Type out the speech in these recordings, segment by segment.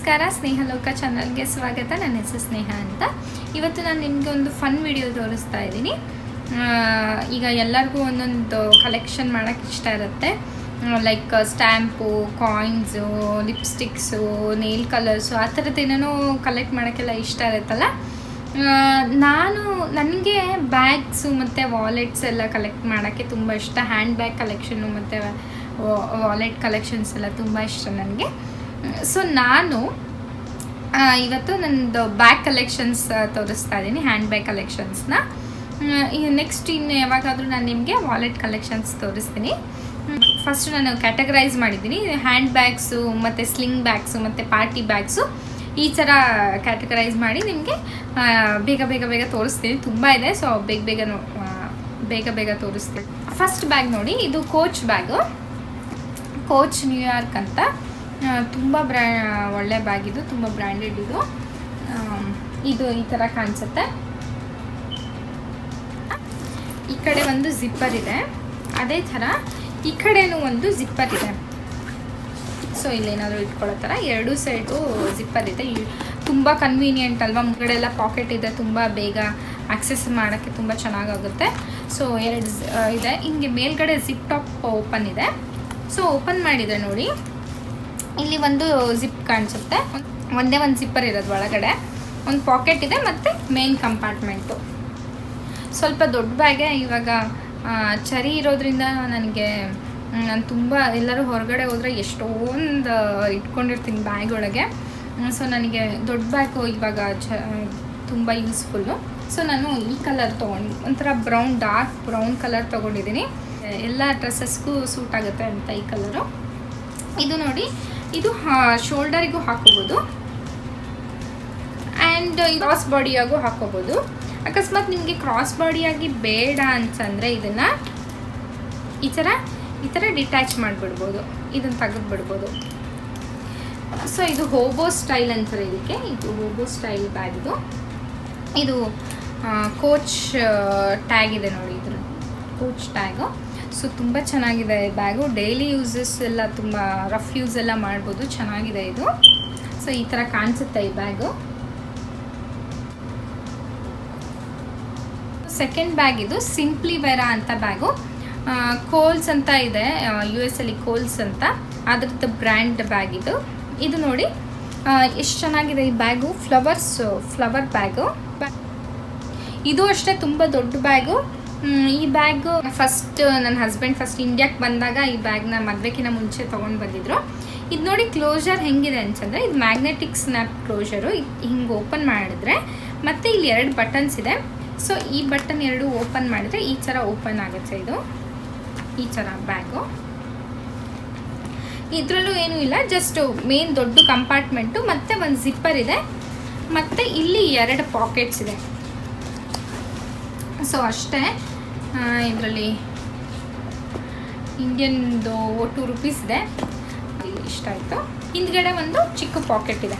ನಮಸ್ಕಾರ, ಸ್ನೇಹಲೋಕ ಚಾನಲ್ಗೆ ಸ್ವಾಗತ. ನನ್ನ ಹೆಸರು ಸ್ನೇಹ ಅಂತ. ಇವತ್ತು ನಾನು ನಿಮಗೆ ಒಂದು ಫನ್ ವಿಡಿಯೋ ತೋರಿಸ್ತಾ ಇದ್ದೀನಿ. ಈಗ ಎಲ್ಲರಿಗೂ ಒಂದೊಂದು ಕಲೆಕ್ಷನ್ ಮಾಡೋಕ್ಕೆ ಇಷ್ಟ ಇರುತ್ತೆ. Like stamp, coins, lipsticks, nail colours, ಆ ಥರದ್ದೇನೋ ಕಲೆಕ್ಟ್ ಮಾಡೋಕ್ಕೆಲ್ಲ ಇಷ್ಟ ಇರುತ್ತಲ್ಲ. ನನಗೆ ಬ್ಯಾಗ್ಸು ಮತ್ತು ವಾಲೆಟ್ಸ್ ಎಲ್ಲ ಕಲೆಕ್ಟ್ ಮಾಡೋಕ್ಕೆ ತುಂಬ ಇಷ್ಟ. ಹ್ಯಾಂಡ್ ಬ್ಯಾಗ್ ಕಲೆಕ್ಷನ್ನು ಮತ್ತು ವಾಲೆಟ್ ಕಲೆಕ್ಷನ್ಸ್ ಎಲ್ಲ ತುಂಬ ಇಷ್ಟ ನನಗೆ. ಸೊ ನಾನು ಇವತ್ತು ನನ್ನದು ಬ್ಯಾಗ್ ಕಲೆಕ್ಷನ್ಸ್ ತೋರಿಸ್ತಾ ಇದ್ದೀನಿ, ಹ್ಯಾಂಡ್ ಬ್ಯಾಗ್ ಕಲೆಕ್ಷನ್ಸ್ನ. ನೆಕ್ಸ್ಟ್ ಇನ್ನು ಯಾವಾಗಾದರೂ ನಾನು ನಿಮಗೆ ವಾಲೆಟ್ ಕಲೆಕ್ಷನ್ಸ್ ತೋರಿಸ್ತೀನಿ. ಫಸ್ಟ್ ನಾನು ಕ್ಯಾಟಗರೈಸ್ ಮಾಡಿದ್ದೀನಿ, ಹ್ಯಾಂಡ್ ಬ್ಯಾಗ್ಸು ಮತ್ತು ಸ್ಲಿಂಗ್ ಬ್ಯಾಗ್ಸು ಮತ್ತು ಪಾರ್ಟಿ ಬ್ಯಾಗ್ಸು, ಈ ಥರ ಕ್ಯಾಟಗರೈಸ್ ಮಾಡಿ ನಿಮಗೆ ಬೇಗ ತೋರಿಸ್ತೀನಿ. ತುಂಬ ಇದೆ, ಸೊ ಬೇಗ ತೋರಿಸ್ತೀನಿ. ಫಸ್ಟ್ ಬ್ಯಾಗ್ ನೋಡಿ, ಇದು ಕೋಚ್ ಬ್ಯಾಗು, ಕೋಚ್ ನ್ಯೂಯಾರ್ಕ್ ಅಂತ. ತುಂಬ ಒಳ್ಳೆ ಬ್ಯಾಗ್ ಇದು, ತುಂಬ ಬ್ರ್ಯಾಂಡೆಡ್ ಇದು. ಇದು ಈ ಥರ ಕಾಣಿಸುತ್ತೆ. ಈ ಕಡೆ ಒಂದು ಜಿಪ್ಪರ್ ಇದೆ, ಅದೇ ಥರ ಈ ಕಡೆನೂ ಒಂದು ಜಿಪ್ಪರ್ ಇದೆ. ಸೊ ಇಲ್ಲೇನಾದರೂ ಇಟ್ಕೊಳ್ಳೋ ಥರ ಎರಡೂ ಸೈಡು ಜಿಪ್ಪರ್ ಇದೆ. ತುಂಬ ಕನ್ವೀನಿಯೆಂಟ್ ಅಲ್ವಾ, ಮುಂಗಡೆ ಎಲ್ಲ ಪಾಕೆಟ್ ಇದೆ, ತುಂಬ ಬೇಗ ಆಕ್ಸೆಸ್ ಮಾಡೋಕ್ಕೆ ತುಂಬ ಚೆನ್ನಾಗಾಗುತ್ತೆ. ಸೊ ಎರಡು ಇದೆ. ಹಿಂಗೆ ಮೇಲ್ಗಡೆ ಜಿಪ್ ಟಾಪ್ ಓಪನ್ ಇದೆ. ಸೊ ಓಪನ್ ಮಾಡಿದರೆ ನೋಡಿ, ಇಲ್ಲಿ ಒಂದು ಜಿಪ್ ಕಾಣಿಸುತ್ತೆ. ಒಂದೇ ಒಂದು ಜಿಪ್ಪರ್ ಇರೋದು, ಒಳಗಡೆ ಒಂದು ಪಾಕೆಟ್ ಇದೆ ಮತ್ತು ಮೇನ್ ಕಂಪಾರ್ಟ್ಮೆಂಟು. ಸ್ವಲ್ಪ ದೊಡ್ಡ ಬ್ಯಾಗೆ. ಇವಾಗ ಚಳಿ ಇರೋದ್ರಿಂದ ನಾನು ತುಂಬ ಎಲ್ಲರೂ ಹೊರಗಡೆ ಹೋದರೆ ಎಷ್ಟೊಂದು ಇಟ್ಕೊಂಡಿರ್ತೀನಿ ಬ್ಯಾಗ್ ಒಳಗೆ. ಸೊ ನನಗೆ ದೊಡ್ಡ ಬ್ಯಾಗು ಇವಾಗ ತುಂಬ ಯೂಸ್ಫುಲ್ಲು. ಸೊ ನಾನು ಈ ಕಲರ್ ತೊಗೊಂಡು, ಒಂಥರ ಡಾರ್ಕ್ ಬ್ರೌನ್ ಕಲರ್ ತೊಗೊಂಡಿದ್ದೀನಿ. ಎಲ್ಲ ಡ್ರೆಸ್ಸಸ್ಗೂ ಸೂಟ್ ಆಗುತ್ತೆ ಅಂತ ಈ ಕಲರು. ಇದು ನೋಡಿ, ಇದು ಶೋಲ್ಡರಿಗೂ ಹಾಕೋಬೋದು ಆ್ಯಂಡ್ ಕ್ರಾಸ್ ಬಾಡಿಯಾಗೂ ಹಾಕೋಬೋದು. ಅಕಸ್ಮಾತ್ ನಿಮಗೆ ಕ್ರಾಸ್ ಬಾಡಿಯಾಗಿ ಬೇಡ ಅಂತಂದರೆ ಇದನ್ನು ಈ ಥರ ಡಿಟ್ಯಾಚ್ ಮಾಡಿಬಿಡ್ಬೋದು, ಇದನ್ನು ತೆಗೆದುಬಿಡ್ಬೋದು. ಸೊ ಇದು ಹೋಬೋ ಸ್ಟೈಲ್ ಅಂತಾರೆ ಇದಕ್ಕೆ. ಇದು ಹೋಬೋ ಸ್ಟೈಲ್ ಬ್ಯಾಗ್. ಇದು ಕೋಚ್ ಟ್ಯಾಗ್ ಇದೆ ನೋಡಿ, ಇದ್ರ ಕೋಚ್ ಟ್ಯಾಗು. ಸೊ ತುಂಬ ಚೆನ್ನಾಗಿದೆ ಬ್ಯಾಗು. ಡೈಲಿ ಯೂಸಸ್ ಎಲ್ಲ, ತುಂಬ ರಫ್ ಯೂಸ್ ಎಲ್ಲ ಮಾಡ್ಬೋದು, ಚೆನ್ನಾಗಿದೆ ಇದು. ಸೊ ಈ ಥರ ಕಾಣಿಸುತ್ತೆ ಈ ಬ್ಯಾಗು. ಸೆಕೆಂಡ್ ಬ್ಯಾಗ್ ಇದು ಸಿಂಪ್ಲಿ ವೆರಾ ಅಂತ ಬ್ಯಾಗು. ಕೋಲ್ಸ್ ಅಂತ ಇದೆ, US ಅಲ್ಲಿ ಕೋಲ್ಸ್ ಅಂತ, ಅದ್ರದ್ದು ಬ್ರ್ಯಾಂಡ್ ಬ್ಯಾಗ್ ಇದು. ಇದು ನೋಡಿ ಎಷ್ಟು ಚೆನ್ನಾಗಿದೆ ಈ ಬ್ಯಾಗು. Flower bag. ಇದು ಅಷ್ಟೇ ತುಂಬ ದೊಡ್ಡ ಬ್ಯಾಗು. ಈ ಬ್ಯಾಗು ನನ್ನ ಹಸ್ಬೆಂಡ್ ಫಸ್ಟ್ ಇಂಡಿಯಾಕ್ಕೆ ಬಂದಾಗ ಈ ಬ್ಯಾಗ್ನ ಮದುವೆಗಿನ ಮುಂಚೆ ತೊಗೊಂಡು ಬಂದಿದ್ರು. ಇದು ನೋಡಿ ಕ್ಲೋಸರ್ ಹೆಂಗಿದೆ ಅಂತಂದರೆ, ಇದು ಮ್ಯಾಗ್ನೆಟಿಕ್ ಸ್ನ್ಯಾಪ್ ಕ್ಲೋಸರು. ಹಿಂಗೆ ಓಪನ್ ಮಾಡಿದ್ರೆ ಮತ್ತು ಇಲ್ಲಿ 2 ಬಟನ್ಸ್ ಇದೆ. ಸೊ ಈ ಬಟನ್ 2 ಓಪನ್ ಮಾಡಿದ್ರೆ ಈ ಥರ ಓಪನ್ ಆಗುತ್ತೆ. ಇದು ಈ ಥರ ಬ್ಯಾಗು. ಇದರಲ್ಲೂ ಏನೂ ಇಲ್ಲ, ಜಸ್ಟ್ ಮೇನ್ ದೊಡ್ಡ ಕಂಪಾರ್ಟ್ಮೆಂಟು ಮತ್ತು ಒಂದು ಜಿಪ್ಪರ್ ಇದೆ ಮತ್ತು ಇಲ್ಲಿ 2 ಪಾಕೆಟ್ಸ್ ಇದೆ. ಸೊ ಅಷ್ಟೇ. ಇದರಲ್ಲಿ ಇಂಡಿಯನ್ದು $2 ಇದೆ. ಇಷ್ಟ ಆಯಿತು. ಹಿಂದ್ಗಡೆ ಒಂದು ಚಿಕ್ಕ ಪಾಕೆಟ್ ಇದೆ.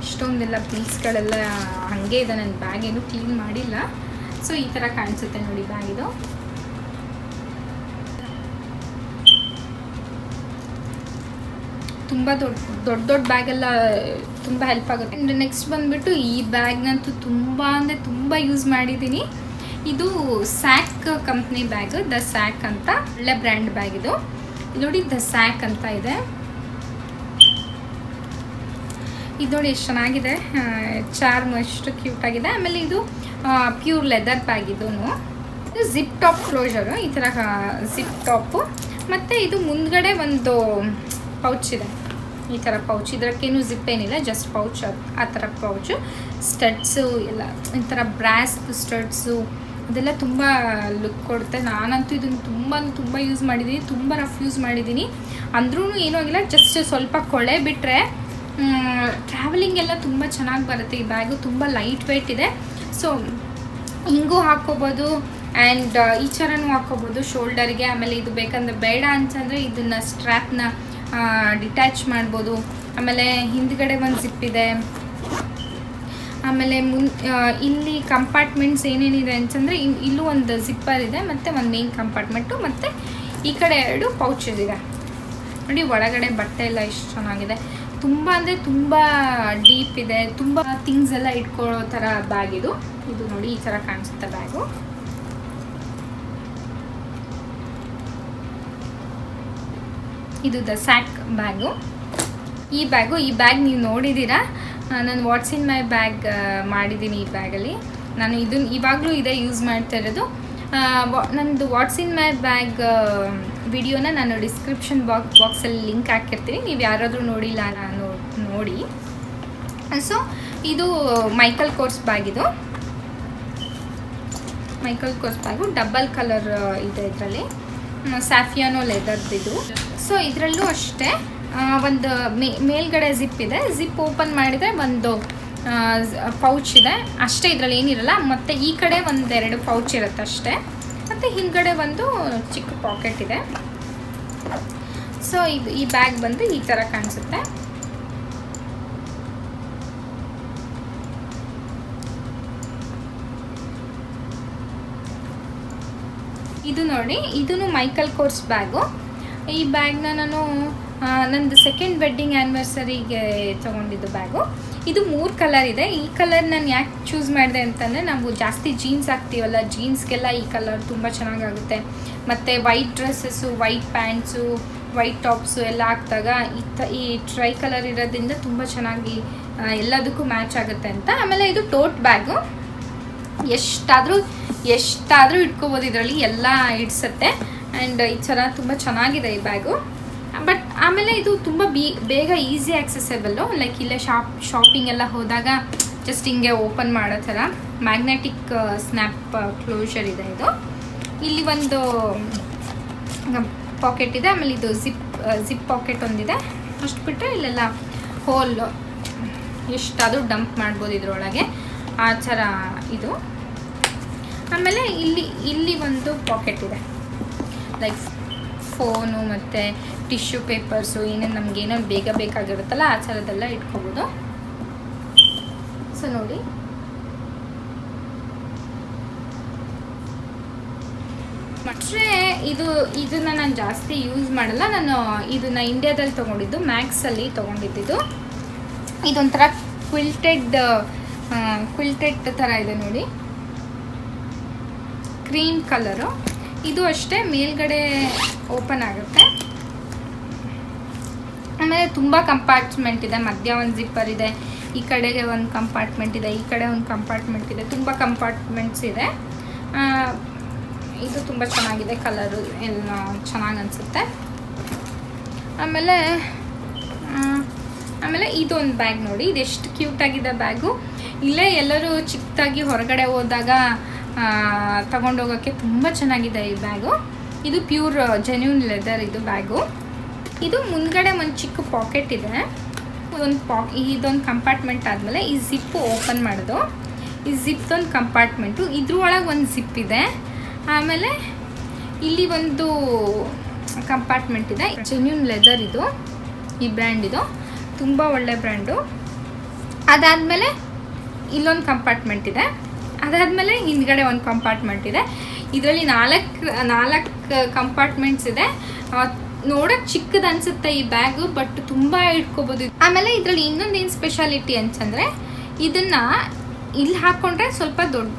ಇಷ್ಟೊಂದೆಲ್ಲ ಪೀಸ್ಗಳೆಲ್ಲ ಹಾಗೆ ಇದೆ. ನನ್ನ ಬ್ಯಾಗ್ ಏನು ಕ್ಲೀನ್ ಮಾಡಿಲ್ಲ. ಸೊ ಈ ಥರ ಕಾಣಿಸುತ್ತೆ ನೋಡಿ ಬ್ಯಾಗ್ ಇದು. ತುಂಬ ದೊಡ್ಡ ಬ್ಯಾಗೆಲ್ಲ ತುಂಬ ಹೆಲ್ಪ್ ಆಗುತ್ತೆ. ನೆಕ್ಸ್ಟ್ ಬಂದುಬಿಟ್ಟು ಈ ಬ್ಯಾಗ್ನಂತೂ ತುಂಬ ಯೂಸ್ ಮಾಡಿದ್ದೀನಿ. ಇದು sack company bag, the sack ಅಂತ, ಒಳ್ಳೆ ಬ್ರ್ಯಾಂಡ್ ಬ್ಯಾಗ್ ಇದು. ನೋಡಿ, ದ ಸ್ಯಾಕ್ ಅಂತ ಇದೆ. ಇದು ನೋಡಿ ಎಷ್ಟು ಚೆನ್ನಾಗಿದೆ, ಚಾರ್ಮ್ ಎಷ್ಟು ಕ್ಯೂಟ್ ಆಗಿದೆ. ಆಮೇಲೆ ಇದು ಪ್ಯೂರ್ ಲೆದರ್ ಬ್ಯಾಗ್. ಇದು ಜಿಪ್ ಟಾಪ್ ಕ್ಲೋಸರು, ಈ ಥರ ಜಿಪ್ ಟಾಪು. ಮತ್ತು ಇದು ಮುಂದ್ಗಡೆ ಒಂದು ಪೌಚ್ ಇದೆ, ಈ ಥರ ಪೌಚ್. ಇದಕ್ಕೇನು ಜಿಪ್ ಏನಿಲ್ಲ, ಜಸ್ಟ್ ಪೌಚ್, ಆ ಥರ ಪೌಚು. ಸ್ಟಡ್ಸು ಎಲ್ಲ ಈ ಥರ ಬ್ರಾಸ್ ಸ್ಟಡ್ಸು ಅದೆಲ್ಲ ತುಂಬ ಲುಕ್ ಕೊಡುತ್ತೆ. ನಾನಂತೂ ಇದನ್ನು ತುಂಬ ಯೂಸ್ ಮಾಡಿದ್ದೀನಿ, ತುಂಬ ರಫ್ ಯೂಸ್ ಮಾಡಿದ್ದೀನಿ. ಅಂದ್ರೂ ಏನೂ ಆಗಿಲ್ಲ, ಜಸ್ಟ್ ಸ್ವಲ್ಪ ಕೊಳೆ ಬಿಟ್ಟರೆ ಟ್ರಾವೆಲಿಂಗ್ ಎಲ್ಲ ತುಂಬ ಚೆನ್ನಾಗಿ ಬರುತ್ತೆ. ಈ ಬ್ಯಾಗು ತುಂಬ ಲೈಟ್ ವೆಯ್ಟ್ ಇದೆ. ಸೊ ಹಿಂಗೂ ಹಾಕ್ಕೋಬೋದು ಆ್ಯಂಡ್ ಈ ಥರನೂ ಹಾಕ್ಕೋಬೋದು ಶೋಲ್ಡರ್ಗೆ. ಆಮೇಲೆ ಇದು ಬೇಕಂದ್ರೆ, ಬೇಡ ಅಂತಂದರೆ ಇದನ್ನು ಸ್ಟ್ರ್ಯಾಪ್ನ ಡಿಟ್ಯಾಚ್ ಮಾಡ್ಬೋದು. ಆಮೇಲೆ ಹಿಂದ್ಗಡೆ ಒಂದು ಜಿಪ್ ಇದೆ. ಆಮೇಲೆ ಇಲ್ಲಿ ಕಂಪಾರ್ಟ್ಮೆಂಟ್ಸ್ ಏನೇನಿದೆ ಅಂತಂದರೆ, ಇಲ್ಲೂ ಒಂದು ಜಿಪ್ಪರ್ ಇದೆ ಮತ್ತು ಒಂದು ಮೇನ್ ಕಂಪಾರ್ಟ್ಮೆಂಟು ಮತ್ತು ಈ ಕಡೆ 2 ಪೌಚಸ್ ಇದೆ ನೋಡಿ. ಒಳಗಡೆ ಬಟ್ಟೆ ಎಲ್ಲ ಎಷ್ಟು ಚೆನ್ನಾಗಿದೆ. ತುಂಬ ಅಂದರೆ ತುಂಬ ಡೀಪ್ ಇದೆ, ತುಂಬ ಥಿಂಗ್ಸ್ ಎಲ್ಲ ಇಟ್ಕೊಳ್ಳೋ ಥರ ಬ್ಯಾಗ್ ಇದು. ಇದು ನೋಡಿ ಈ ಥರ ಕಾಣಿಸುತ್ತೆ ಬ್ಯಾಗು. ಇದು ದ ಸ್ಯಾಕ್ ಬ್ಯಾಗು. ಈ ಬ್ಯಾಗ್ ನೀವು ನೋಡಿದ್ದೀರಾ, ನಾನು ವಾಟ್ಸ್ ಇನ್ ಮೈ ಬ್ಯಾಗ್ ಮಾಡಿದ್ದೀನಿ. ಈ ಬ್ಯಾಗಲ್ಲಿ ನಾನು ಇವಾಗಲೂ ಇದೇ ಯೂಸ್ ಮಾಡ್ತಾ ಇರೋದು. ನಂದು ವಾಟ್ಸ್ ಇನ್ ಮೈ ಬ್ಯಾಗ್ ವಿಡಿಯೋನ ನಾನು ಡಿಸ್ಕ್ರಿಪ್ಷನ್ ಬಾಕ್ಸಲ್ಲಿ ಲಿಂಕ್ ಹಾಕಿರ್ತೀನಿ, ನೀವು ಯಾರಾದರೂ ನೋಡಿಲ್ಲ ನೋಡಿ. ಸೊ ಇದು ಮೈಕಲ್ ಕೋರ್ಸ್ ಬ್ಯಾಗ್. ಇದು Michael course bag double colour ಇದೆ. ಇದರಲ್ಲಿ ಸ್ಯಾಫಿಯಾನೋ ಲೆದರ್ದಿದು. ಸೊ ಇದರಲ್ಲೂ ಅಷ್ಟೇ ಒಂದು ಮೇಲ್ಗಡೆ ಜಿಪ್ ಇದೆ. ಜಿಪ್ ಓಪನ್ ಮಾಡಿದರೆ ಒಂದು ಪೌಚ್ ಇದೆ ಅಷ್ಟೇ, ಇದರಲ್ಲಿ ಏನಿರಲ್ಲ. ಮತ್ತು ಈ ಕಡೆ ಒಂದೆರಡು ಪೌಚ್ ಇರುತ್ತೆ ಅಷ್ಟೇ. ಮತ್ತು ಹಿಂದ್ಗಡೆ ಒಂದು ಚಿಕ್ಕ ಪಾಕೆಟ್ ಇದೆ. ಸೊ ಈ ಬ್ಯಾಗ್ ಬಂದು ಈ ಥರ ಕಾಣಿಸುತ್ತೆ. ಇದು ನೋಡಿ, ಇದೂ ಮೈಕಲ್ ಕೋರ್ಸ್ ಬ್ಯಾಗು. ಈ ಬ್ಯಾಗ್ನ ನಾನು ನಂದು ಸೆಕೆಂಡ್ ವೆಡ್ಡಿಂಗ್ ಆ್ಯನಿವರ್ಸರಿಗೆ ತೊಗೊಂಡಿದ್ದು ಬ್ಯಾಗು. ಇದು 3 ಕಲರ್ ಇದೆ. ಈ ಕಲರ್ ನಾನು ಯಾಕೆ ಚೂಸ್ ಮಾಡಿದೆ ಅಂತಂದರೆ, ನಾವು ಜಾಸ್ತಿ ಜೀನ್ಸ್ ಹಾಕ್ತೀವಲ್ಲ, ಜೀನ್ಸ್ಗೆಲ್ಲ ಈ ಕಲರ್ ತುಂಬ ಚೆನ್ನಾಗಾಗುತ್ತೆ. ಮತ್ತು white dresses, white pants, white tops ಎಲ್ಲ ಹಾಕಿದಾಗ ಈ ಟ್ರೈ ಕಲರ್ ಇರೋದ್ರಿಂದ ತುಂಬ ಚೆನ್ನಾಗಿ ಎಲ್ಲದಕ್ಕೂ ಮ್ಯಾಚ್ ಆಗುತ್ತೆ ಅಂತ. ಆಮೇಲೆ ಇದು ಟೋಟ್ ಬ್ಯಾಗು. ಎಷ್ಟಾದರೂ ಇಟ್ಕೋಬೋದು, ಇದರಲ್ಲಿ ಎಲ್ಲ ಇಡ್ಸತ್ತೆ. ಆ್ಯಂಡ್ ಈ ಥರ ತುಂಬ ಚೆನ್ನಾಗಿದೆ ಈ ಬ್ಯಾಗು. ಬಟ್ ಆಮೇಲೆ ಇದು ತುಂಬ ಬೇಗ ಈಸಿ ಆಕ್ಸೆಸಬಲ್ಲು. ಲೈಕ್ ಇಲ್ಲೇ ಶಾಪಿಂಗ್ ಎಲ್ಲ ಹೋದಾಗ ಜಸ್ಟ್ ಹಿಂಗೆ ಓಪನ್ ಮಾಡೋ ಥರ ಮ್ಯಾಗ್ನೆಟಿಕ್ ಸ್ನ್ಯಾಪ್ ಕ್ಲೋಷರ್ ಇದೆ. ಇದು ಇಲ್ಲಿ ಒಂದು ಪಾಕೆಟ್ ಇದೆ. ಆಮೇಲೆ ಇದು ಜಿಪ್ ಪಾಕೆಟ್ ಒಂದಿದೆ. ಅಷ್ಟು ಬಿಟ್ಟರೆ ಇಲ್ಲೆಲ್ಲ ಹೋಲ್ ಎಷ್ಟಾದರೂ ಡಂಪ್ ಮಾಡ್ಬೋದು ಇದರೊಳಗೆ, ಆ ಥರ ಇದು. ಆಮೇಲೆ ಇಲ್ಲಿ ಒಂದು ಪಾಕೆಟ್ ಇದೆ. ಲೈಕ್ ಫೋನು ಮತ್ತು ಟಿಶ್ಯೂ ಪೇಪರ್ಸು, ಏನೇನು ನಮಗೇನೋ ಬೇಗ ಬೇಕಾಗಿರುತ್ತಲ್ಲ ಆ ಥರದ್ದೆಲ್ಲ ಇಟ್ಕೋಬೋದು. ಸೊ ನೋಡಿ, ಮತ್ತು ಇದನ್ನು ನಾನು ಜಾಸ್ತಿ ಯೂಸ್ ಮಾಡಲ್ಲ. ನಾನು ಇದನ್ನು ಇಂಡಿಯಾದಲ್ಲಿ ತೊಗೊಂಡಿದ್ದು, ಮ್ಯಾಕ್ಸಲ್ಲಿ ತೊಗೊಂಡಿದ್ದು. ಇದೊಂಥರ ಕ್ವಿಲ್ಟೆಡ್ ಥರ ಇದೆ ನೋಡಿ, ಕ್ರೀಮ್ ಕಲರು. ಇದು ಅಷ್ಟೇ ಮೇಲ್ಗಡೆ ಓಪನ್ ಆಗುತ್ತೆ. ಆಮೇಲೆ ತುಂಬ ಕಂಪಾರ್ಟ್ಮೆಂಟ್ ಇದೆ. ಮಧ್ಯ ಒಂದು ಜಿಪ್ಪರ್ ಇದೆ, ಈ ಕಡೆಗೆ ಒಂದು ಕಂಪಾರ್ಟ್ಮೆಂಟ್ ಇದೆ, ಈ ಕಡೆ ಒಂದು ಕಂಪಾರ್ಟ್ಮೆಂಟ್ ಇದೆ. ತುಂಬ ಕಂಪಾರ್ಟ್ಮೆಂಟ್ಸ್ ಇದೆ. ಇದು ತುಂಬ ಚೆನ್ನಾಗಿದೆ, ಕಲರು ಎಲ್ಲ ಚೆನ್ನಾಗಿ ಅನಿಸುತ್ತೆ. ಆಮೇಲೆ ಇದೊಂದು ಬ್ಯಾಗ್ ನೋಡಿ, ಇದೆಷ್ಟು ಕ್ಯೂಟಾಗಿದೆ ಬ್ಯಾಗು. ಇಲ್ಲೇ ಎಲ್ಲರೂ ಚಿಕ್ಕದಾಗಿ ಹೊರಗಡೆ ಹೋದಾಗ ತಗೊಂಡೋಗೋಕ್ಕೆ ತುಂಬ ಚೆನ್ನಾಗಿದೆ ಈ ಬ್ಯಾಗು. ಇದು ಪ್ಯೂರ್ ಜೆನ್ಯೂನ್ ಲೆದರ್ ಇದು ಬ್ಯಾಗು. ಇದು ಮುಂದ್ಗಡೆ ಒಂದು ಚಿಕ್ಕ ಪಾಕೆಟ್ ಇದೆ. ಇದೊಂದು ಕಂಪಾರ್ಟ್ಮೆಂಟ್ ಆದಮೇಲೆ ಈ ಜಿಪ್ಪು ಓಪನ್ ಮಾಡೋದು. ಈ ಜಿಪ್ದೊಂದು ಕಂಪಾರ್ಟ್ಮೆಂಟು, ಇದ್ರೊಳಗೆ ಒಂದು ಜಿಪ್ ಇದೆ. ಆಮೇಲೆ ಇಲ್ಲಿ ಒಂದು ಕಂಪಾರ್ಟ್ಮೆಂಟ್ ಇದೆ. ಜೆನ್ಯೂನ್ ಲೆದರ್ ಇದು, ಈ ಬ್ರ್ಯಾಂಡ್ ಇದು ತುಂಬ ಒಳ್ಳೆ ಬ್ರ್ಯಾಂಡು. ಅದಾದಮೇಲೆ ಇಲ್ಲೊಂದು ಕಂಪಾರ್ಟ್ಮೆಂಟ್ ಇದೆ. ಅದಾದಮೇಲೆ ಹಿಂದ್ಗಡೆ ಒಂದು ಕಂಪಾರ್ಟ್ಮೆಂಟ್ ಇದೆ. ಇದರಲ್ಲಿ ನಾಲ್ಕು ಕಂಪಾರ್ಟ್ಮೆಂಟ್ಸ್ ಇದೆ. ನೋಡೋಕ್ಕೆ ಚಿಕ್ಕದು ಅನಿಸುತ್ತೆ ಈ ಬ್ಯಾಗು, ಬಟ್ ತುಂಬ ಇಟ್ಕೋಬೋದು. ಆಮೇಲೆ ಇದರಲ್ಲಿ ಇನ್ನೊಂದೇನು ಸ್ಪೆಷಾಲಿಟಿ ಅಂತಂದರೆ, ಇದನ್ನು ಇಲ್ಲಿ ಹಾಕ್ಕೊಂಡ್ರೆ ಸ್ವಲ್ಪ ದೊಡ್ಡ,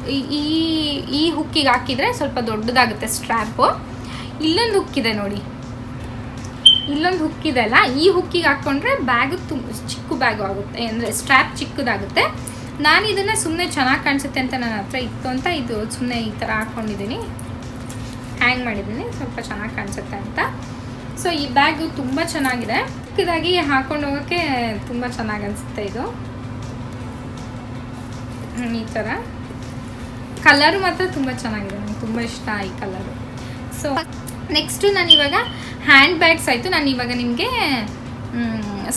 ಈ ಹುಕ್ಕಿಗೆ ಹಾಕಿದರೆ ಸ್ವಲ್ಪ ದೊಡ್ಡದಾಗುತ್ತೆ ಸ್ಟ್ರ್ಯಾಪು. ಇಲ್ಲೊಂದು ಹುಕ್ಕಿದೆ ನೋಡಿ, ಇಲ್ಲೊಂದು ಹುಕ್ಕಿದೆ ಅಲ್ಲ, ಈ ಹುಕ್ಕಿಗೆ ಹಾಕ್ಕೊಂಡ್ರೆ ಬ್ಯಾಗು ಚಿಕ್ಕ ಬ್ಯಾಗು ಆಗುತ್ತೆ, ಅಂದರೆ ಸ್ಟ್ರ್ಯಾಪ್ ಚಿಕ್ಕದಾಗುತ್ತೆ. ನಾನು ಇದನ್ನು ಸುಮ್ಮನೆ ಚೆನ್ನಾಗಿ ಕಾಣಿಸುತ್ತೆ ಅಂತ ನನ್ನ ಹತ್ರ ಇತ್ತು ಅಂತ ಇದು ಸುಮ್ಮನೆ ಈ ಥರ ಹಾಕ್ಕೊಂಡಿದ್ದೀನಿ, ಹ್ಯಾಂಗ್ ಮಾಡಿದ್ದೀನಿ, ಸ್ವಲ್ಪ ಚೆನ್ನಾಗಿ ಕಾಣಿಸುತ್ತೆ ಅಂತ. ಸೊ ಈ ಬ್ಯಾಗು ತುಂಬ ಚೆನ್ನಾಗಿದೆ, ಚಿಕ್ಕದಾಗಿ ಹಾಕೊಂಡು ಹೋಗೋಕ್ಕೆ ತುಂಬ ಚೆನ್ನಾಗಿ ಅನಿಸುತ್ತೆ. ಇದು ಈ ಥರ ಕಲರು ಮಾತ್ರ ತುಂಬ ಚೆನ್ನಾಗಿದೆ, ನನಗೆ ತುಂಬ ಇಷ್ಟ ಈ ಕಲರು. ಸೊ ನೆಕ್ಸ್ಟು ನಾನಿವಾಗ ಹ್ಯಾಂಡ್ ಬ್ಯಾಗ್ಸ್ ಆಯಿತು. ನಾನು ಇವಾಗ ನಿಮಗೆ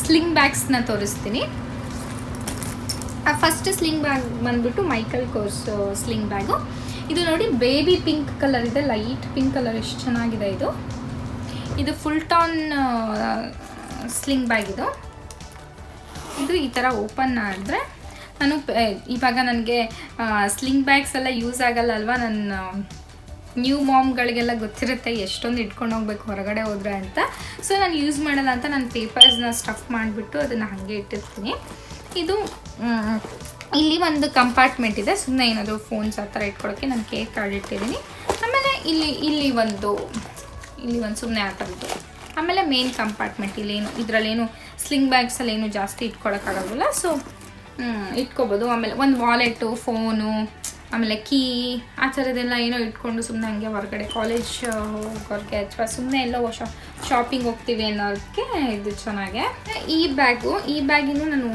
ಸ್ಲಿಂಗ್ ಬ್ಯಾಗ್ಸ್ನ ತೋರಿಸ್ತೀನಿ. ಫಸ್ಟ್ ಸ್ಲಿಂಗ್ ಬ್ಯಾಗ್ ಬಂದ್ಬಿಟ್ಟು ಮೈಕಲ್ ಕೋರ್ಸ್ ಸ್ಲಿಂಗ್ ಬ್ಯಾಗು. ಇದು ನೋಡಿ, ಬೇಬಿ ಪಿಂಕ್ ಕಲರ್ ಇದೆ, ಲೈಟ್ ಪಿಂಕ್ ಕಲರ್, ಎಷ್ಟು ಚೆನ್ನಾಗಿದೆ ಇದು. ಇದು ಫುಲ್ ಟಾನ್ ಸ್ಲಿಂಗ್ ಬ್ಯಾಗ್ ಇದು. ಈ ಥರ ಓಪನ್ ಮಾಡಿದ್ರೆ, ನಾನು ಇವಾಗ ನನಗೆ ಸ್ಲಿಂಗ್ ಬ್ಯಾಗ್ಸ್ ಎಲ್ಲ ಯೂಸ್ ಆಗಲ್ಲ ಅಲ್ವಾ, ನಾನು ನ್ಯೂ ಮಾಮ್ಗಳಿಗೆಲ್ಲ ಗೊತ್ತಿರುತ್ತೆ ಎಷ್ಟೊಂದು ಇಟ್ಕೊಂಡು ಹೋಗ್ಬೇಕು ಹೊರಗಡೆ ಹೋದ್ರೆ ಅಂತ. ಸೊ ನಾನು ಯೂಸ್ ಮಾಡಲ್ಲ ಅಂತ ನಾನು ಪೇಪರ್ಸ್ನ ಸ್ಟಫ್ ಮಾಡಿಬಿಟ್ಟು ಅದನ್ನು ಹಾಗೆ ಇಟ್ಟಿರ್ತೀನಿ. ಇದು ಇಲ್ಲಿ ಒಂದು ಕಂಪಾರ್ಟ್ಮೆಂಟ್ ಇದೆ, ಸುಮ್ಮನೆ ಏನಾದರೂ ಫೋನ್ಸ್ ಆ ಥರ ಇಟ್ಕೊಳ್ಳೋಕ್ಕೆ ನಾನು ಕೇಕ್ ಕಾರ್ಡ್ ಇಟ್ಟಿದ್ದೀನಿ. ಆಮೇಲೆ ಇಲ್ಲಿ ಒಂದು ಸುಮ್ಮನೆ ಆ ಥರದ್ದು. ಆಮೇಲೆ ಮೇನ್ ಕಂಪಾರ್ಟ್ಮೆಂಟ್ ಇದರಲ್ಲೇನು ಸ್ಲಿಂಗ್ ಬ್ಯಾಗ್ಸಲ್ಲಿ ಏನು ಜಾಸ್ತಿ ಇಟ್ಕೊಳ್ಳೋಕ್ಕಾಗೋಲ್ಲ, ಸೊ ಇಟ್ಕೋಬೋದು. ಆಮೇಲೆ ಒಂದು ವಾಲೆಟು, ಫೋನು, ಆಮೇಲೆ ಕೀ ಆ ಥರದ್ದೆಲ್ಲ ಏನೋ ಇಟ್ಕೊಂಡು ಸುಮ್ಮನೆ ಹಂಗೆ ಹೊರಗಡೆ ಕಾಲೇಜ್ ಹೋಗೋರಿಗೆ ಅಥವಾ ಸುಮ್ಮನೆ ಎಲ್ಲೋ ಶಾಪಿಂಗ್ ಹೋಗ್ತೀವಿ ಅನ್ನೋದಕ್ಕೆ ಇದು ಚೆನ್ನಾಗೆ. ಈ ಬ್ಯಾಗಿನೂ ನಾನು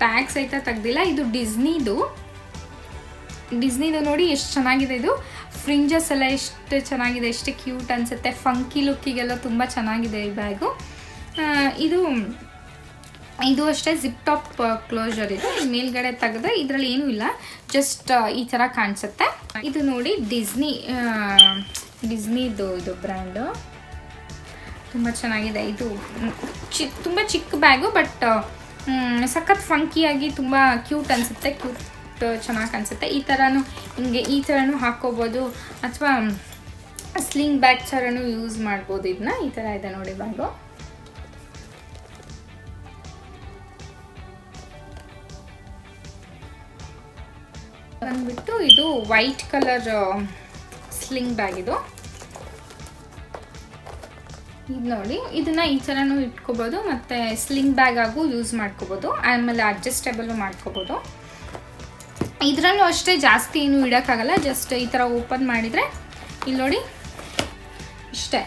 ಟ್ಯಾಗ್ ಸಹಿತ ತೆಗ್ದಿಲ್ಲ. ಇದು ಡಿಸ್ನಿದು ನೋಡಿ ಎಷ್ಟು ಚೆನ್ನಾಗಿದೆ. ಇದು ಫ್ರಿಂಜಸ್ ಎಲ್ಲ ಎಷ್ಟು ಚೆನ್ನಾಗಿದೆ, ಎಷ್ಟು ಕ್ಯೂಟ್ ಅನಿಸುತ್ತೆ. ಫಂಕಿ ಲುಕ್ಕಿಗೆಲ್ಲ ತುಂಬ ಚೆನ್ನಾಗಿದೆ ಈ ಬ್ಯಾಗು. ಇದು ಅಷ್ಟೇ ಜಿಪ್ ಟಾಪ್ ಕ್ಲೋಸರ್ ಇದೆ. ಮೇಲ್ಗಡೆ ತೆಗೆದ್ರೆ ಇದರಲ್ಲಿ ಏನೂ ಇಲ್ಲ, ಜಸ್ಟ್ ಈ ಥರ ಕಾಣಿಸುತ್ತೆ. ಇದು ನೋಡಿ ಡಿಸ್ನಿದು ಇದು ಬ್ರ್ಯಾಂಡು ತುಂಬ ಚೆನ್ನಾಗಿದೆ. ಇದು ತುಂಬ ಚಿಕ್ಕ ಬ್ಯಾಗು, ಬಟ್ ಸಖತ್ ಫಂಕಿಯಾಗಿ ತುಂಬ ಕ್ಯೂಟ್ ಅನಿಸುತ್ತೆ. ಚೆನ್ನಾಗಿ ಕಾಣಿಸುತ್ತೆ. ಈ ಥರನೂ ಹಾಕ್ಕೋಬೋದು, ಅಥವಾ ಸ್ಲಿಂಗ್ ಬ್ಯಾಗ್ ಥರನೂ ಯೂಸ್ ಮಾಡ್ಬೋದು. ಇದನ್ನ ಈ ಥರ ಇದೆ ನೋಡಿ ಬ್ಯಾಗು. ಬಂದ್ಬಿಟ್ಟು ಇದು ವೈಟ್ ಕಲರ್ ಸ್ಲಿಂಗ್ ಬ್ಯಾಗ್. ಇದು ನೋಡಿ, ಇದನ್ನ ಈ ಥರನೂ ಇಟ್ಕೋಬೋದು, ಮತ್ತು ಸ್ಲಿಂಗ್ ಬ್ಯಾಗ್ ಆಗು ಯೂಸ್ ಮಾಡ್ಕೋಬೋದು. ಆಮೇಲೆ ಅಡ್ಜಸ್ಟೇಬಲು ಮಾಡ್ಕೋಬೋದು. ಇದರಲ್ಲೂ ಅಷ್ಟೇ ಜಾಸ್ತಿ ಏನು ಇಡೋಕ್ಕಾಗಲ್ಲ, ಜಸ್ಟ್ ಈ ಥರ ಓಪನ್ ಮಾಡಿದರೆ ಇಲ್ಲಿ ನೋಡಿ ಇಷ್ಟೇ.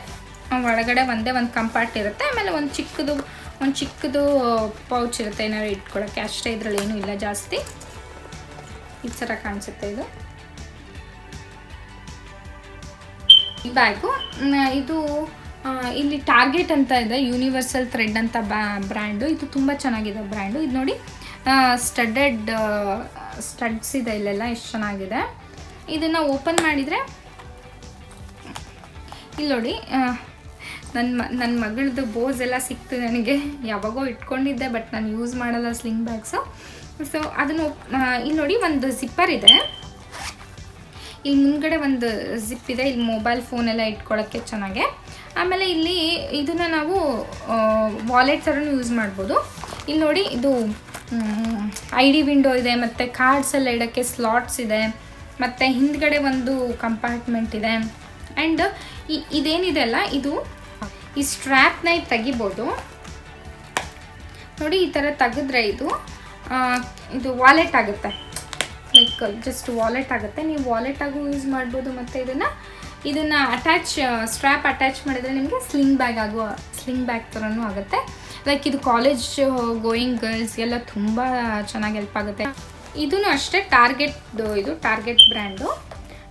ಒಳಗಡೆ ಒಂದೇ ಒಂದು ಕಂಪಾರ್ಟ್ ಇರುತ್ತೆ, ಆಮೇಲೆ ಒಂದು ಚಿಕ್ಕದು ಪೌಚ್ ಇರುತ್ತೆ ಏನಾದ್ರು ಇಟ್ಕೊಳ್ಳೋಕ್ಕೆ, ಅಷ್ಟೇ. ಇದರಲ್ಲಿ ಏನೂ ಇಲ್ಲ ಜಾಸ್ತಿ. ಈ ಥರ ಕಾಣಿಸುತ್ತೆ ಇದು ಈ ಬ್ಯಾಗು. ಇದು ಇಲ್ಲಿ ಟಾರ್ಗೆಟ್ ಅಂತ ಇದೆ, ಯೂನಿವರ್ಸಲ್ ಥ್ರೆಡ್ ಅಂತ ಬ್ರ್ಯಾಂಡು. ಇದು ತುಂಬ ಚೆನ್ನಾಗಿದೆ ಬ್ರ್ಯಾಂಡು. ಇದು ನೋಡಿ ಸ್ಟಡ್ಸ್ ಇದೆ ಇಲ್ಲೆಲ್ಲ, ಎಷ್ಟು ಚೆನ್ನಾಗಿದೆ. ಇದನ್ನು ಮಾಡಿದರೆ ಇಲ್ಲಿ ನೋಡಿ ನನ್ನ ಮಗಳದ್ದು ಬೋಸ್ ಎಲ್ಲ ಸಿಕ್ತು ನನಗೆ. ಯಾವಾಗೋ ಇಟ್ಕೊಂಡಿದ್ದೆ, ಬಟ್ ನಾನು ಯೂಸ್ ಮಾಡಲ್ಲ ಸ್ಲಿಂಗ್ ಬ್ಯಾಗ್ಸು. ಸೊ ಅದನ್ನು ಇಲ್ಲಿ ನೋಡಿ ಒಂದು ಜಿಪ್ಪರ್ ಇದೆ, ಇಲ್ಲಿ ಮುಂದ್ಗಡೆ ಒಂದು ಜಿಪ್ ಇದೆ. ಇಲ್ಲಿ ಮೊಬೈಲ್ ಫೋನೆಲ್ಲ ಇಟ್ಕೊಳ್ಳೋಕ್ಕೆ ಚೆನ್ನಾಗೆ. ಆಮೇಲೆ ಇಲ್ಲಿ ಇದನ್ನು ನಾವು ವಾಲೆಟ್ ಥರನೂ ಯೂಸ್ ಮಾಡ್ಬೋದು. ಇಲ್ಲಿ ನೋಡಿ ಇದು ID ವಿಂಡೋ ಇದೆ, ಮತ್ತು ಕಾರ್ಡ್ಸ್ ಎಲ್ಲ ಇಡೋಕ್ಕೆ ಸ್ಲಾಟ್ಸ್ ಇದೆ, ಮತ್ತು ಹಿಂದ್ಗಡೆ ಒಂದು ಕಂಪಾರ್ಟ್ಮೆಂಟ್ ಇದೆ. ಆ್ಯಂಡ್ ಇದೇನಿದೆ ಅಲ್ಲ, ಈ ಸ್ಟ್ರ್ಯಾಪ್ನ ತೆಗಿಬೋದು ನೋಡಿ. ಈ ಥರ ತೆಗೆದ್ರೆ ಇದು ವಾಲೆಟ್ ಆಗುತ್ತೆ, ಲೈಕ್ ಜಸ್ಟ್ ವಾಲೆಟ್ ಆಗುತ್ತೆ. ನೀವು ವಾಲೆಟಾಗೂ ಯೂಸ್ ಮಾಡ್ಬೋದು, ಮತ್ತು ಇದನ್ನು ಸ್ಟ್ರ್ಯಾಪ್ ಅಟ್ಯಾಚ್ ಮಾಡಿದರೆ ನಿಮಗೆ ಸ್ಲಿಂಗ್ ಬ್ಯಾಗ್ ಥರನೂ ಆಗುತ್ತೆ. ಲೈಕ್ ಇದು ಕಾಲೇಜ್ ಗೋಯಿಂಗ್ ಗರ್ಲ್ಸ್ಗೆಲ್ಲ ತುಂಬ ಚೆನ್ನಾಗಿ ಹೆಲ್ಪ್ ಆಗುತ್ತೆ. ಇದೂ ಅಷ್ಟೇ ಟಾರ್ಗೆಟ್ ಬ್ರ್ಯಾಂಡು,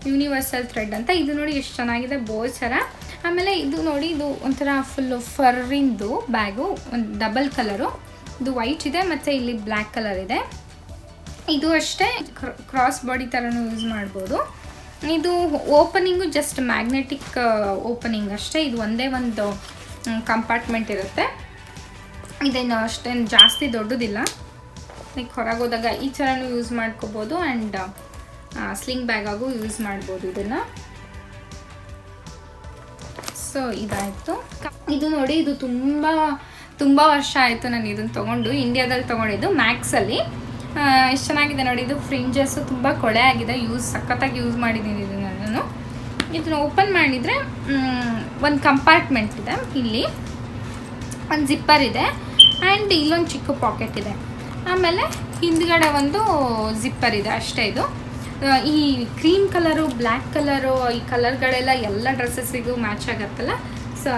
ಯೂನಿವರ್ಸಲ್ ಥ್ರೆಡ್ ಅಂತ. ಇದು ನೋಡಿ ಎಷ್ಟು ಚೆನ್ನಾಗಿದೆ, ಬೋಸ್ ಥರ. ಆಮೇಲೆ ಇದು ನೋಡಿ, ಇದು ಒಂಥರ ಫುಲ್ಲು ಫರ್ರಿಂದು ಬ್ಯಾಗು, ಒಂದು ಡಬಲ್ ಕಲರು. ಇದು ವೈಟ್ ಇದೆ, ಮತ್ತು ಇಲ್ಲಿ ಬ್ಲ್ಯಾಕ್ ಕಲರ್ ಇದೆ. ಇದು ಅಷ್ಟೇ ಕ್ರಾಸ್ ಬಾಡಿ ಥರನೂ ಯೂಸ್ ಮಾಡ್ಬೋದು. ಇದು ಓಪನಿಂಗು ಜಸ್ಟ್ ಮ್ಯಾಗ್ನೆಟಿಕ್ ಓಪನಿಂಗ್ ಅಷ್ಟೇ. ಇದು ಒಂದೇ ಒಂದು ಕಂಪಾರ್ಟ್ಮೆಂಟ್ ಇರುತ್ತೆ. ಇದೇನು ಅಷ್ಟೇನು ಜಾಸ್ತಿ ದೊಡ್ಡದಿಲ್ಲ. ಲೈಕ್ ಹೊರಗೆ ಹೋದಾಗ ಈ ಥರನೂ ಯೂಸ್ ಮಾಡ್ಕೋಬೋದು, ಆ್ಯಂಡ್ ಸ್ಲಿಂಗ್ ಬ್ಯಾಗಾಗೂ ಯೂಸ್ ಮಾಡ್ಬೋದು ಇದನ್ನು. ಸೊ ಇದಾಯಿತು. ಇದು ನೋಡಿ, ಇದು ತುಂಬ ವರ್ಷ ಆಯಿತು ನಾನು ಇದನ್ನು ತೊಗೊಂಡು. ಇಂಡಿಯಾದಲ್ಲಿ ತೊಗೊಂಡಿದ್ದು ಮ್ಯಾಕ್ಸಲ್ಲಿ. ಎಷ್ಟು ಚೆನ್ನಾಗಿದೆ ನೋಡಿ. ಇದು ಫ್ರಿಂಜಸ್ಸು ತುಂಬ ಕೊಳೆ ಆಗಿದೆ, ಸಖತ್ತಾಗಿ ಯೂಸ್ ಮಾಡಿದ್ದೀನಿ ಇದನ್ನು ನಾನು. ಇದನ್ನು ಓಪನ್ ಮಾಡಿದರೆ ಒಂದು ಕಂಪಾರ್ಟ್ಮೆಂಟ್ ಇದೆ, ಇಲ್ಲಿ ಒಂದು ಜಿಪ್ಪರ್ ಇದೆ, ಆ್ಯಂಡ್ ಇಲ್ಲೊಂದು ಚಿಕ್ಕ ಪಾಕೆಟ್ ಇದೆ. ಆಮೇಲೆ ಹಿಂದ್ಗಡೆ ಒಂದು ಜಿಪ್ಪರ್ ಇದೆ ಅಷ್ಟೇ. ಇದು ಈ ಕ್ರೀಮ್ ಕಲರು, ಬ್ಲ್ಯಾಕ್ ಕಲರು, ಈ ಕಲರ್ಗಳೆಲ್ಲ ಎಲ್ಲ ಡ್ರೆಸ್ಸಸ್ಸಿಗೂ ಮ್ಯಾಚ್ ಆಗುತ್ತಲ್ಲ. ಸೊ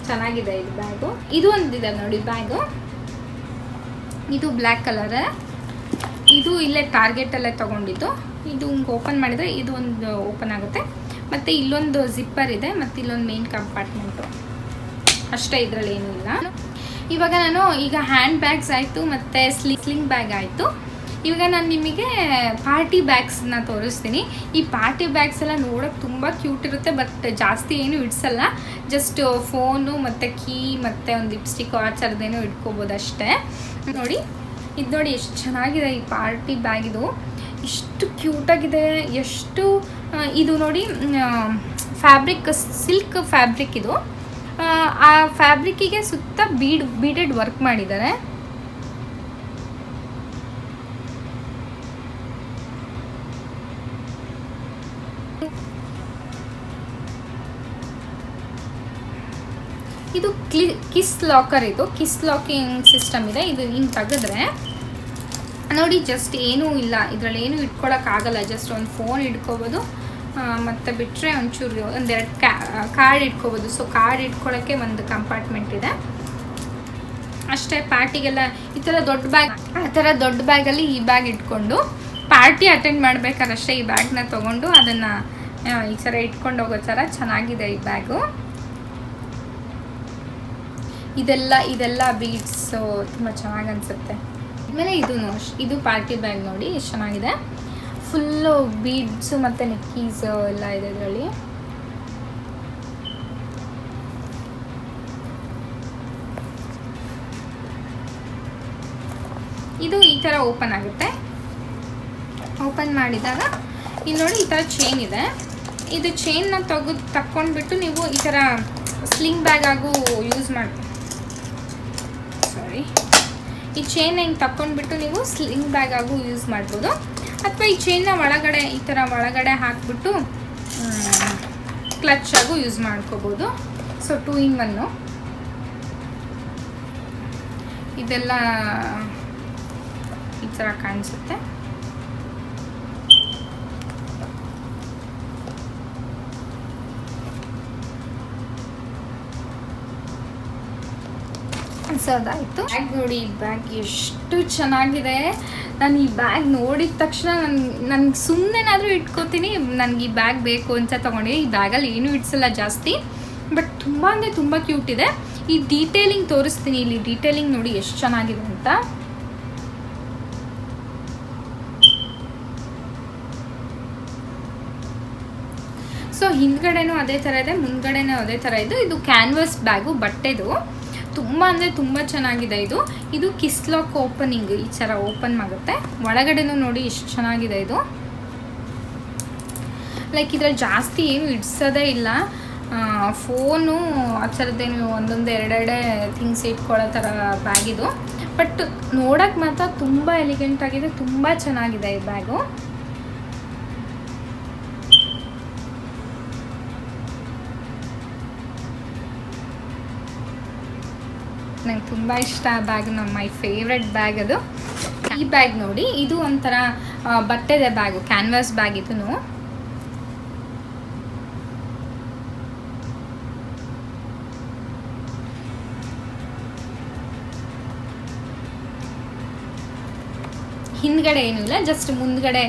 ಚೆನ್ನಾಗಿದೆ ಇದು ಬ್ಯಾಗು. ಇದು ಒಂದಿದೆ ನೋಡಿ ಬ್ಯಾಗು, ಇದು ಬ್ಲ್ಯಾಕ್ ಕಲರ್. ಇದು ಇಲ್ಲೇ ಟಾರ್ಗೆಟಲ್ಲೇ ತೊಗೊಂಡಿದ್ದು. ಇದು ಹಿಂಗೆ ಓಪನ್ ಮಾಡಿದರೆ ಇದು ಒಂದು ಓಪನ್ ಆಗುತ್ತೆ, ಮತ್ತು ಇಲ್ಲೊಂದು ಜಿಪ್ಪರ್ ಇದೆ, ಮತ್ತು ಇಲ್ಲೊಂದು ಮೇನ್ ಕಂಪಾರ್ಟ್ಮೆಂಟು ಅಷ್ಟೇ. ಇದರಲ್ಲಿ ಏನೂ ಇಲ್ಲ. ಇವಾಗ ನಾನು ಹ್ಯಾಂಡ್ ಬ್ಯಾಗ್ಸ್ ಆಯಿತು, ಮತ್ತು ಸ್ಲಿಂಗ್ ಬ್ಯಾಗ್ ಆಯಿತು. ಇವಾಗ ನಾನು ನಿಮಗೆ ಪಾರ್ಟಿ ಬ್ಯಾಗ್ಸ್ನ ತೋರಿಸ್ತೀನಿ. ಈ ಪಾರ್ಟಿ ಬ್ಯಾಗ್ಸ್ ಎಲ್ಲ ನೋಡೋಕ್ಕೆ ತುಂಬ ಕ್ಯೂಟ್ ಇರುತ್ತೆ, ಬಟ್ ಜಾಸ್ತಿ ಏನು ಇಡ್ಸಲ್ಲ. ಜಸ್ಟ್ ಫೋನು ಮತ್ತು ಕೀ ಮತ್ತು ಒಂದು ಲಿಪ್ಸ್ಟಿಕ್ ಆ ಥರದ್ದೇನೋ ಇಟ್ಕೋಬೋದು ಅಷ್ಟೇ. ನೋಡಿ ಇದು ನೋಡಿ ಎಷ್ಟು ಚೆನ್ನಾಗಿದೆ ಈ ಪಾರ್ಟಿ ಬ್ಯಾಗ್. ಇಷ್ಟು ಕ್ಯೂಟಾಗಿದೆ. ಎಷ್ಟು ಇದು ನೋಡಿ ಫ್ಯಾಬ್ರಿಕ್ ಸಿಲ್ಕ್ ಫ್ಯಾಬ್ರಿಕ್ ಇದು. ಆ ಫ್ಯಾಬ್ರಿಕ್ಕಿಗೆ ಸುತ್ತ ಬೀಡೆಡ್ ವರ್ಕ್ ಮಾಡಿದ್ದಾರೆ. ಇದು ಕಿಸ್ ಲಾಕರ್. ಇದು ಕಿಸ್ ಲಾಕಿಂಗ್ ಸಿಸ್ಟಮ್ ಇದೆ. ಇದು ಹಿಂಗೆ ತೆಗೆದ್ರೆ ನೋಡಿ ಜಸ್ಟ್ ಏನೂ ಇಲ್ಲ, ಇದರಲ್ಲಿ ಏನೂ ಇಟ್ಕೊಳ್ಳೋಕ್ಕಾಗಲ್ಲ. ಜಸ್ಟ್ ಒಂದು ಫೋನ್ ಇಟ್ಕೋಬೋದು, ಮತ್ತು ಬಿಟ್ಟರೆ ಒಂಚೂರು ಒಂದೆರಡು ಕಾರ್ಡ್ ಇಟ್ಕೋಬೋದು. ಸೊ ಕಾರ್ಡ್ ಇಟ್ಕೊಳ್ಳೋಕ್ಕೆ ಒಂದು ಕಂಪಾರ್ಟ್ಮೆಂಟ್ ಇದೆ ಅಷ್ಟೇ. ಪಾರ್ಟಿಗೆಲ್ಲ ಈ ಥರ ದೊಡ್ಡ ಬ್ಯಾಗ್, ಆ ಥರ ದೊಡ್ಡ ಬ್ಯಾಗಲ್ಲಿ ಈ ಬ್ಯಾಗ್ ಇಟ್ಕೊಂಡು ಪಾರ್ಟಿ ಅಟೆಂಡ್ ಮಾಡ್ಬೇಕಾದ್ರೆ ಅಷ್ಟೇ ಈ ಬ್ಯಾಗ್ನ ತೊಗೊಂಡು ಅದನ್ನು ಈ ಥರ ಇಟ್ಕೊಂಡು ಹೋಗೋ ಥರ ಚೆನ್ನಾಗಿದೆ ಈ ಬ್ಯಾಗು. ಇದೆಲ್ಲ ಬೀಡ್ಸು ತುಂಬ ಚೆನ್ನಾಗಿ ಅನಿಸುತ್ತೆ. ಆಮೇಲೆ ಇದು ಪಾರ್ಟಿ ಬ್ಯಾಗ್ ನೋಡಿ ಎಷ್ಟು ಚೆನ್ನಾಗಿದೆ. ಫುಲ್ಲು ಬೀಡ್ಸು ಮತ್ತು ನೆಕ್ಕೀಸು ಎಲ್ಲ ಇದೆ ಇದರಲ್ಲಿ. ಇದು ಈ ಥರ ಓಪನ್ ಆಗುತ್ತೆ. ಓಪನ್ ಮಾಡಿದಾಗ ಇಲ್ಲಿ ನೋಡಿ ಈ ಥರ ಚೈನ್ ಇದೆ. ಇದು ಚೈನ್ನ ತಕ್ಕೊಂಡ್ಬಿಟ್ಟು ನೀವು ಈ ಥರ ಸ್ಲಿಂಗ್ ಬ್ಯಾಗ್ ಆಗು ಯೂಸ್ ಮಾಡಿ, ಈ ಚೈನ್ ಹಿಂಗೆ ತಕ್ಕೊಂಡ್ಬಿಟ್ಟು ನೀವು ಸ್ಲಿಂಗ್ ಬ್ಯಾಗ್ ಆಗು ಯೂಸ್ ಮಾಡ್ಬೋದು. ಅಥವಾ ಈ ಚೈನ್ನ ಒಳಗಡೆ ಈ ಥರ ಒಳಗಡೆ ಹಾಕ್ಬಿಟ್ಟು ಕ್ಲಚ್ ಆಗು ಯೂಸ್ ಮಾಡ್ಕೋಬೋದು. ಸೊ 2 in 1 ಇದೆಲ್ಲ ಈ ಥರ ಕಾಣಿಸುತ್ತೆ. ಸೊ ಅದಾಯಿತು. ಬ್ಯಾಗ್ ನೋಡಿ, ಈ ಬ್ಯಾಗ್ ಎಷ್ಟು ಚೆನ್ನಾಗಿದೆ. ನಾನು ಈ ಬ್ಯಾಗ್ ನೋಡಿದ ತಕ್ಷಣ ನನಗೆ ಸುಮ್ಮನೆನಾದರೂ ಇಟ್ಕೋತೀನಿ, ನನಗೆ ಈ ಬ್ಯಾಗ್ ಬೇಕು ಅಂತ ತೊಗೊಂಡಿದ್ದೆ. ಈ ಬ್ಯಾಗಲ್ಲಿ ಏನೂ ಇಡ್ಸಲ್ಲ ಜಾಸ್ತಿ, ಬಟ್ ತುಂಬ ಅಂದರೆ ತುಂಬ ಕ್ಯೂಟ್ ಇದೆ. ಈ ಡೀಟೇಲಿಂಗ್ ತೋರಿಸ್ತೀನಿ. ಇಲ್ಲಿ ಡೀಟೇಲಿಂಗ್ ನೋಡಿ ಎಷ್ಟು ಚೆನ್ನಾಗಿದೆ ಅಂತ. ಸೊ ಹಿಂದ್ಗಡೆನೂ ಅದೇ ಥರ ಇದೆ, ಮುಂದ್ಗಡೆನೂ ಅದೇ ಥರ ಇದೆ. ಇದು ಕ್ಯಾನ್ವಾಸ್ ಬ್ಯಾಗು, ಬಟ್ಟೆದು. ತುಂಬ ಅಂದರೆ ತುಂಬ ಚೆನ್ನಾಗಿದೆ ಇದು ಕಿಸ್ ಲಾಕ್ ಓಪನಿಂಗ್. ಈ ಥರ ಓಪನ್ ಆಗುತ್ತೆ. ಒಳಗಡೆನೂ ನೋಡಿ ಎಷ್ಟು ಚೆನ್ನಾಗಿದೆ ಇದು. ಲೈಕ್ ಇದ್ರಲ್ಲಿ ಜಾಸ್ತಿ ಏನು ಇಡ್ಸೋದೇ ಇಲ್ಲ. ಫೋನು ಆ ಥರದ್ದೇನು ಒಂದೊಂದು ಎರಡೆರಡೇ ಥಿಂಗ್ಸ್ ಇಟ್ಕೊಳ್ಳೋ ಥರ ಬ್ಯಾಗ್ ಇದು. ಬಟ್ ನೋಡೋಕ್ಕೆ ಮಾತ್ರ ತುಂಬ ಎಲಿಗೆಂಟ್ ಆಗಿದೆ, ತುಂಬ ಚೆನ್ನಾಗಿದೆ ಈ ಬ್ಯಾಗು. ನಂಗೆ ತುಂಬ ಇಷ್ಟ ಆ ಬ್ಯಾಗ್. ಮೈ ಫೇವ್ರೆಟ್ ಬ್ಯಾಗ್ ಅದು. ಈ ಬ್ಯಾಗ್ ನೋಡಿ, ಇದು ಒಂಥರ ಬಟ್ಟೆದೆ ಬ್ಯಾಗು, ಕ್ಯಾನ್ವಾಸ್ ಬ್ಯಾಗ್. ಇದೂ ಹಿಂದ್ಗಡೆ ಏನೂ ಇಲ್ಲ, ಜಸ್ಟ್ ಮುಂದ್ಗಡೆ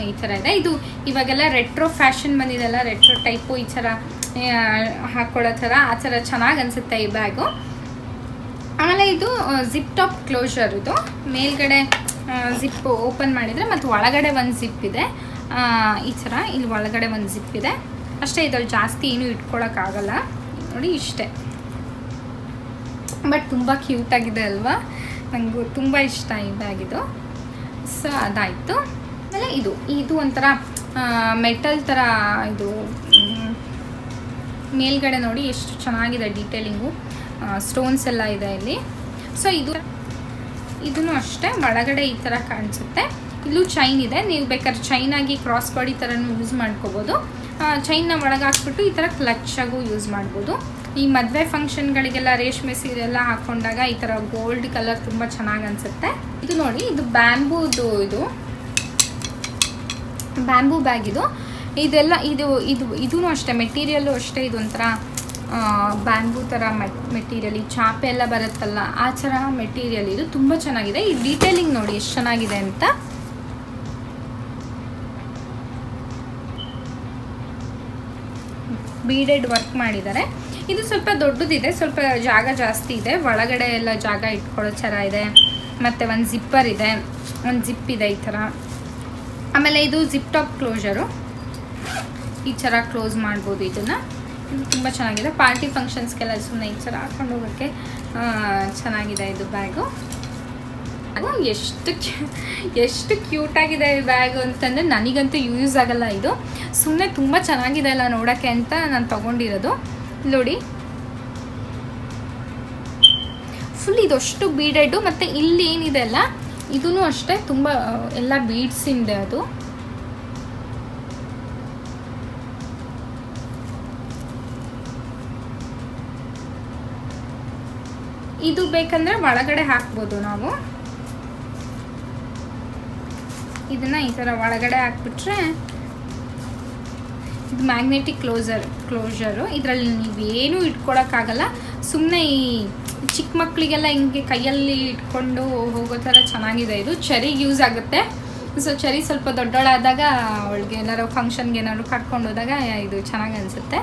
ಈ ಥರ ಇದೆ. ಇದು ಇವಾಗೆಲ್ಲ ರೆಟ್ರೋ ಫ್ಯಾಷನ್ ಬಂದಿದೆಲ್ಲ, ರೆಟ್ರೋ ಟೈಪು ಈ ಥರ ಹಾಕ್ಕೊಳ್ಳೋ ಥರ, ಆ ಥರ ಚೆನ್ನಾಗಿ ಅನಿಸುತ್ತೆ ಈ ಬ್ಯಾಗು. ಆಮೇಲೆ ಇದು ಜಿಪ್ ಟಾಪ್ ಕ್ಲೋಸರ್. ಇದು ಮೇಲ್ಗಡೆ ಜಿಪ್ ಓಪನ್ ಮಾಡಿದರೆ ಮತ್ತು ಒಳಗಡೆ ಒಂದು ಜಿಪ್ ಇದೆ. ಈ ಥರ ಇಲ್ಲಿ ಒಳಗಡೆ ಒಂದು ಜಿಪ್ ಇದೆ ಅಷ್ಟೇ. ಇದ್ರಲ್ಲಿ ಜಾಸ್ತಿ ಏನೂ ಇಟ್ಕೊಳ್ಳೋಕ್ಕಾಗಲ್ಲ ನೋಡಿ, ಇಷ್ಟೇ. ಬಟ್ ತುಂಬ ಕ್ಯೂಟಾಗಿದೆ ಅಲ್ವಾ? ನನಗೂ ತುಂಬ ಇಷ್ಟ ಈ ಬ್ಯಾಗಿದು. ಸೊ ಅದಾಯಿತು. ಆಮೇಲೆ ಇದು ಒಂಥರ ಮೆಟಲ್ ಥರ. ಇದು ಮೇಲ್ಗಡೆ ನೋಡಿ ಎಷ್ಟು ಚೆನ್ನಾಗಿದೆ ಡೀಟೇಲಿಂಗು, ಸ್ಟೋನ್ಸ್ ಎಲ್ಲ ಇದೆ ಇಲ್ಲಿ. ಸೊ ಇದೂ ಅಷ್ಟೇ, ಒಳಗಡೆ ಈ ಥರ ಕಾಣಿಸುತ್ತೆ. ಇಲ್ಲೂ ಚೈನ್ ಇದೆ, ನೀವು ಬೇಕಾದ್ರೆ ಚೈನಾಗಿ ಕ್ರಾಸ್ ಬಾಡಿ ಥರನೂ ಯೂಸ್ ಮಾಡ್ಕೋಬೋದು. ಚೈನ್ನ ಒಳಗೆ ಹಾಕ್ಬಿಟ್ಟು ಈ ಥರ ಕ್ಲಚ್ಚಾಗೂ ಯೂಸ್ ಮಾಡ್ಬೋದು. ಈ ಮದುವೆ ಫಂಕ್ಷನ್ಗಳಿಗೆಲ್ಲ ರೇಷ್ಮೆ ಸೀರೆ ಎಲ್ಲ ಹಾಕ್ಕೊಂಡಾಗ ಈ ಥರ ಗೋಲ್ಡ್ ಕಲರ್ ತುಂಬ ಚೆನ್ನಾಗಿ ಅನಿಸುತ್ತೆ. ಇದು ನೋಡಿ, ಇದು ಬ್ಯಾಂಬೂದು ಬ್ಯಾಂಬೂ ಬ್ಯಾಗ್. ಇದೆಲ್ಲ ಇದೂ ಅಷ್ಟೇ, ಮೆಟೀರಿಯಲ್ಲು ಅಷ್ಟೇ. ಇದೊಂಥರ ಬ್ಯಾಂಬೂ ಥರ ಮೆಟೀರಿಯಲ್, ಈ ಚಾಪೆ ಎಲ್ಲ ಬರುತ್ತಲ್ಲ ಆ ಥರ ಮೆಟೀರಿಯಲ್. ಇದು ತುಂಬ ಚೆನ್ನಾಗಿದೆ. ಈ ಡೀಟೇಲಿಂಗ್ ನೋಡಿ ಎಷ್ಟು ಚೆನ್ನಾಗಿದೆ ಅಂತ. ಬೀಡೆಡ್ ವರ್ಕ್ ಮಾಡಿದ್ದಾರೆ. ಇದು ಸ್ವಲ್ಪ ದೊಡ್ಡದಿದೆ, ಸ್ವಲ್ಪ ಜಾಗ ಜಾಸ್ತಿ ಇದೆ. ಒಳಗಡೆ ಎಲ್ಲ ಜಾಗ ಇಟ್ಕೊಳ್ಳೋ ಥರ ಇದೆ. ಮತ್ತು ಒಂದು ಜಿಪ್ಪರ್ ಇದೆ, ಒಂದು ಜಿಪ್ ಇದೆ ಈ ಥರ. ಆಮೇಲೆ ಇದು ಜಿಪ್ ಟಾಪ್ ಕ್ಲೋಸರು, ಈ ಥರ ಕ್ಲೋಸ್ ಮಾಡ್ಬೋದು ಇದನ್ನು. ಇದು ತುಂಬ ಚೆನ್ನಾಗಿದೆ. ಪಾರ್ಟಿ ಫಂಕ್ಷನ್ಸ್ಗೆಲ್ಲ ಸುಮ್ಮನೆ ಈ ಥರ ಹಾಕ್ಕೊಂಡು ಹೋಗೋಕ್ಕೆ ಚೆನ್ನಾಗಿದೆ ಇದು ಬ್ಯಾಗು. ಎಷ್ಟು ಕ್ಯೂಟಾಗಿದೆ ಈ ಬ್ಯಾಗ್ ಅಂತಂದರೆ ನನಗಂತೂ ಯೂಸ್ ಆಗಲ್ಲ ಇದು, ಸುಮ್ಮನೆ ತುಂಬ ಚೆನ್ನಾಗಿದೆ ಅಲ್ಲ ನೋಡೋಕ್ಕೆ ಅಂತ ನಾನು ತೊಗೊಂಡಿರೋದು. ನೋಡಿ ಫುಲ್ ಇದಷ್ಟು ಬೀಡೆಡು, ಮತ್ತು ಇಲ್ಲಿ ಏನಿದೆ ಅಲ್ಲ ಇದೂ ಅಷ್ಟೇ ತುಂಬ ಎಲ್ಲ ಬೀಡ್ಸಿಂದೆ ಅದು. ಇದು ಬೇಕಂದರೆ ಒಳಗಡೆ ಹಾಕ್ಬೋದು ನಾವು. ಇದನ್ನು ಈ ಥರ ಒಳಗಡೆ ಹಾಕ್ಬಿಟ್ರೆ ಇದು ಮ್ಯಾಗ್ನೆಟಿಕ್ ಕ್ಲೋಸರು. ಇದರಲ್ಲಿ ನೀವೇನೂ ಇಟ್ಕೊಳಕ್ಕಾಗಲ್ಲ. ಸುಮ್ಮನೆ ಈ ಚಿಕ್ಕ ಮಕ್ಕಳಿಗೆಲ್ಲ ಹಿಂಗೆ ಕೈಯಲ್ಲಿ ಇಟ್ಕೊಂಡು ಹೋಗೋ ಥರ ಚೆನ್ನಾಗಿದೆ ಇದು. ಚೆರಿಗೆ ಯೂಸ್ ಆಗುತ್ತೆ. ಸೊ ಚೆರಿ ಸ್ವಲ್ಪ ದೊಡ್ಡೋಳಾದಾಗ ಅವಳಿಗೆ ಏನಾರು ಫಂಕ್ಷನ್ಗೆ ಏನಾದ್ರು ಕಟ್ಕೊಂಡು ಹೋದಾಗ ಇದು ಚೆನ್ನಾಗಿ ಅನಿಸುತ್ತೆ.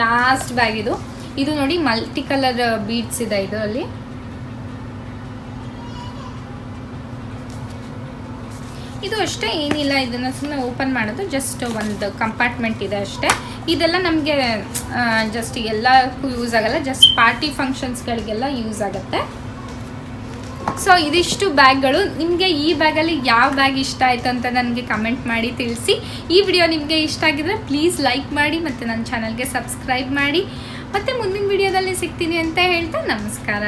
ಲಾಸ್ಟ್ ಬ್ಯಾಗ್ ಇದು ನೋಡಿ ಮಲ್ಟಿ ಕಲರ್ ಬೀಡ್ಸ್ ಇದೆ ಇದರಲ್ಲಿ. ಇದು ಅಷ್ಟೇ ಏನಿಲ್ಲ, ಇದನ್ನು ಸುಮ್ಮನೆ ಓಪನ್ ಮಾಡೋದು, ಜಸ್ಟ್ ಒಂದು ಕಂಪಾರ್ಟ್ಮೆಂಟ್ ಇದೆ ಅಷ್ಟೇ. ಇದೆಲ್ಲ ನಮಗೆ ಜಸ್ಟ್ ಎಲ್ಲಕ್ಕೂ ಯೂಸ್ ಆಗಲ್ಲ, ಜಸ್ಟ್ ಪಾರ್ಟಿ ಫಂಕ್ಷನ್ಸ್ಗಳಿಗೆಲ್ಲ ಯೂಸ್ ಆಗುತ್ತೆ. ಸೊ ಇದಿಷ್ಟು ಬ್ಯಾಗ್ಗಳು. ನಿಮಗೆ ಈ ಬ್ಯಾಗಲ್ಲಿ ಯಾವ ಬ್ಯಾಗ್ ಇಷ್ಟ ಆಯಿತು ಅಂತ ನನಗೆ ಕಮೆಂಟ್ ಮಾಡಿ ತಿಳಿಸಿ. ಈ ವಿಡಿಯೋ ನಿಮಗೆ ಇಷ್ಟ ಆಗಿದ್ರೆ ಪ್ಲೀಸ್ ಲೈಕ್ ಮಾಡಿ ಮತ್ತು ನನ್ನ ಚಾನಲ್ಗೆ ಸಬ್ಸ್ಕ್ರೈಬ್ ಮಾಡಿ. ಮತ್ತು ಮುಂದಿನ ವಿಡಿಯೋದಲ್ಲಿ ಸಿಗ್ತೀನಿ ಅಂತ ಹೇಳ್ತಾ ನಮಸ್ಕಾರ.